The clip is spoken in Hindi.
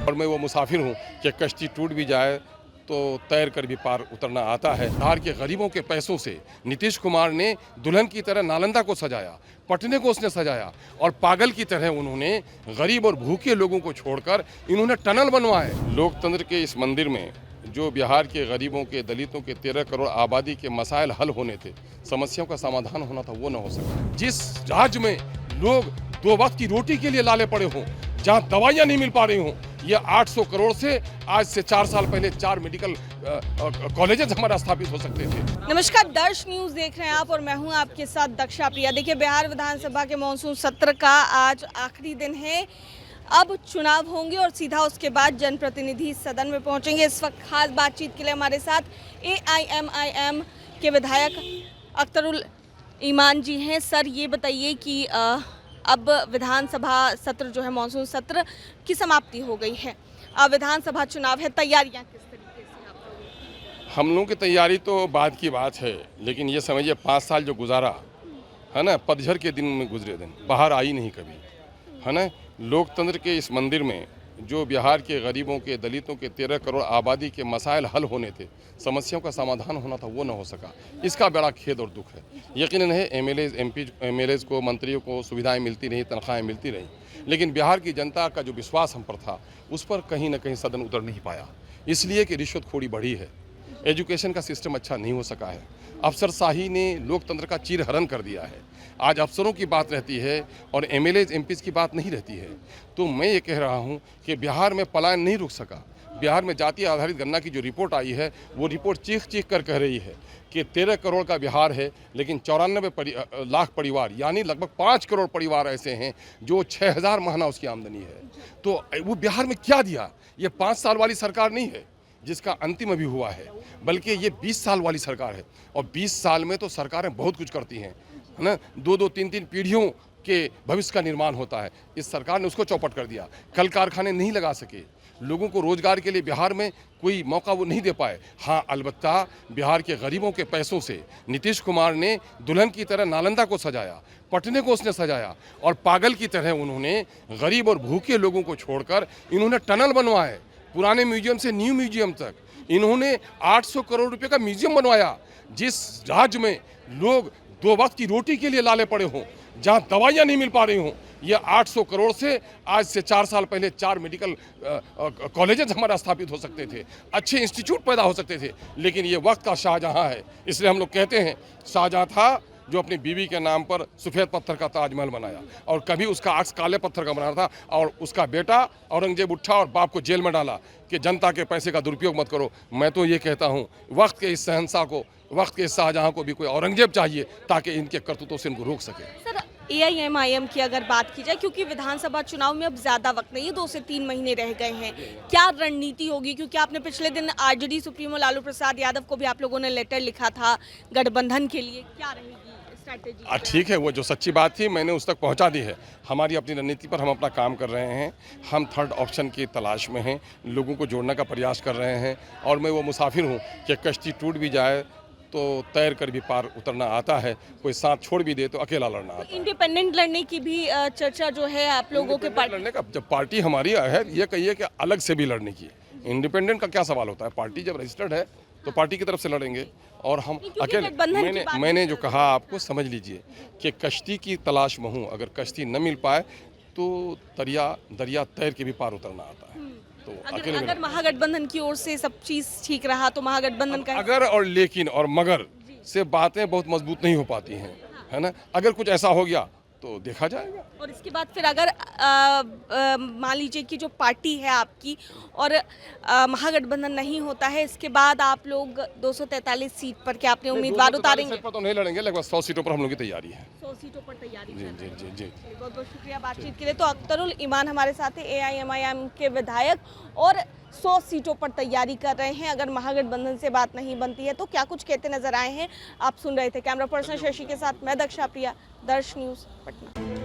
और मैं वो मुसाफिर हूँ कि कश्ती टूट भी जाए तो तैर कर भी पार उतरना आता है। बिहार के गरीबों के पैसों से नीतीश कुमार ने दुल्हन की तरह नालंदा को सजाया, पटने को उसने सजाया और पागल की तरह उन्होंने गरीब और भूखे लोगों को छोड़कर इन्होंने टनल बनवाए। लोकतंत्र के इस मंदिर में जो बिहार के गरीबों के, दलितों के 13 करोड़ आबादी के मसाइल हल होने थे, समस्याओं का समाधान होना था, वो न हो सका। जिस राज्य में लोग 2 वक्त की रोटी के लिए लाले पड़े हों, जहाँ दवाइयाँ नहीं मिल पा रही हों, ये 800 करोड़ से आज से 4 साल पहले 4 मेडिकल कॉलेजेस हमारा स्थापित हो सकते थे। नमस्कार, दर्श न्यूज़ देख रहे हैं आप और मैं हूं आपके साथ दक्षा प्रिया। देखिए, बिहार विधानसभा के मानसून सत्र का आज आखिरी दिन है। अब चुनाव होंगे और सीधा उसके बाद जनप्रतिनिधि सदन में पहुंचेंगे। इस वक्त खास बातचीत के लिए हमारे साथ AIMIM के विधायक अख्तरुल ईमान जी हैं। सर, ये बताइए कि अब विधानसभा सत्र जो है, मानसून सत्र की समाप्ति हो गई है, अब विधानसभा चुनाव है, तैयारियां किस तरीके से आप लोगों की? हम लोगों की तैयारी तो बाद की बात है, लेकिन ये समझिए 5 साल जो गुजारा है ना, पतझड़ के दिन में गुजरे दिन, बाहर आई नहीं कभी, है ना। लोकतंत्र के इस मंदिर में जो बिहार के गरीबों के, दलितों के 13 करोड़ आबादी के मसाइल हल होने थे, समस्याओं का समाधान होना था, वो न हो सका। इसका बड़ा खेद और दुख है। यकीनन है MLAs को, मंत्रियों को सुविधाएं मिलती रही, तनख्वाहें मिलती रही, लेकिन बिहार की जनता का जो विश्वास हम पर था, उस पर कहीं ना कहीं सदन उतर नहीं पाया, इसलिए कि रिश्वतखोरी बढ़ी है, एजुकेशन का सिस्टम अच्छा नहीं हो सका है, अफसरशाही ने लोकतंत्र का चीरहरण कर दिया है। आज अफसरों की बात रहती है और MLAs MPs की बात नहीं रहती है। तो मैं ये कह रहा हूँ कि बिहार में पलायन नहीं रुक सका। बिहार में जाति आधारित गणना की जो रिपोर्ट आई है, वो रिपोर्ट चीख चीख कर कह रही है कि 13 करोड़ का बिहार है, लेकिन 94 लाख परिवार, यानी लगभग 5 करोड़ परिवार ऐसे हैं जो 6000 महीना उसकी आमदनी है। तो वो बिहार में क्या दिया? ये 5 साल वाली सरकार नहीं है जिसका अंतिम अभी हुआ है, बल्कि ये 20 साल वाली सरकार है। और 20 साल में तो सरकारें बहुत कुछ करती हैं, है ना। 2-2, 3-3 पीढ़ियों के भविष्य का निर्माण होता है। इस सरकार ने उसको चौपट कर दिया। कल कारखाने नहीं लगा सके, लोगों को रोजगार के लिए बिहार में कोई मौका वो नहीं दे पाए। हाँ, अलबत्ता बिहार के गरीबों के पैसों से नीतीश कुमार ने दुल्हन की तरह नालंदा को सजाया, पटने को उसने सजाया और पागल की तरह उन्होंने गरीब और भूखे लोगों को छोड़कर इन्होंने टनल बनवाए, पुराने म्यूजियम से न्यू म्यूजियम तक। इन्होंने 800 करोड़ रुपए का म्यूजियम बनवाया। जिस राज्य में लोग 2 वक्त की रोटी के लिए लाले पड़े हों, जहाँ दवाइयाँ नहीं मिल पा रही हों, ये 800 करोड़ से आज से 4 साल पहले 4 मेडिकल कॉलेजेस हमारा स्थापित हो सकते थे, अच्छे इंस्टीट्यूट पैदा हो सकते थे, लेकिन ये वक्त का शाहजहाँ है। इसलिए हम लोग कहते हैं, शाहजहाँ था जो अपनी बीवी के नाम पर सफ़ेद पत्थर का ताजमहल बनाया और कभी उसका अक्स काले पत्थर का बना था, और उसका बेटा औरंगजेब उठा और बाप को जेल में डाला कि जनता के पैसे का दुरुपयोग मत करो। मैं तो ये कहता हूँ, वक्त के इस शहंशाह को, वक्त के इस शाहजहाँ को भी कोई औरंगजेब चाहिए ताकि इनके करतूतों से इनको रोक सके। सर, AIMIM की अगर बात की जाए, क्योंकि विधानसभा चुनाव में अब ज़्यादा वक्त नहीं है, 2 से 3 महीने रह गए हैं, क्या रणनीति होगी? क्योंकि आपने पिछले दिन RJD सुप्रीमो लालू प्रसाद यादव को भी आप लोगों ने लेटर लिखा था गठबंधन के लिए, क्या रहेगी स्ट्रैटेजी? ठीक है, वो जो सच्ची बात थी मैंने उस तक पहुंचा दी है। हमारी अपनी रणनीति पर हम अपना काम कर रहे हैं। हम थर्ड ऑप्शन की तलाश में हैं, लोगों को जोड़ने का प्रयास कर रहे हैं। और मैं वो मुसाफिर हूँ कि कश्ती टूट भी जाए तो तैर कर भी पार उतरना आता है, कोई साथ छोड़ भी दे तो अकेला लड़ना आता है। इंडिपेंडेंट लड़ने की भी चर्चा जो है आप लोगों के पार्टी लड़ने का, जब पार्टी हमारी है, ये कहिए कि अलग से भी लड़ने की, इंडिपेंडेंट का क्या सवाल होता है? पार्टी जब रजिस्टर्ड है तो पार्टी की तरफ से लड़ेंगे और हम अकेले। मैंने जो कहा आपको समझ लीजिए कि कश्ती की तलाश में हूँ, अगर कश्ती न मिल पाए तो दरिया तैर के भी पार उतरना आता है। तो अगर महागठबंधन की ओर से सब चीज ठीक रहा तो महागठबंधन का अगर और लेकिन और मगर से बातें बहुत मजबूत नहीं हो पाती हैं, है ना। अगर कुछ ऐसा हो गया तो देखा जाएगा। और इसके बाद फिर अगर मान लीजिए कि जो पार्टी है आपकी और महागठबंधन नहीं होता है, इसके बाद आप लोग 243 सीट पर क्या अपने उम्मीदवार उतारेंगे? पर तो नहीं लड़ेंगे, लगभग 100 सीटों पर हम लोग की तैयारी है। 100 सीटों पर तैयारी। जी जी जी जी, बहुत बहुत शुक्रिया बातचीत के लिए। तो अख्तरुल ईमान हमारे साथ है, AIMIM के विधायक, और 100 सीटों पर तैयारी कर रहे हैं। अगर महागठबंधन से बात नहीं बनती है तो क्या कुछ कहते नजर आए हैं, आप सुन रहे थे। कैमरा पर्सन शशि के साथ मैं दक्षा प्रिया, दर्श न्यूज़, पटना।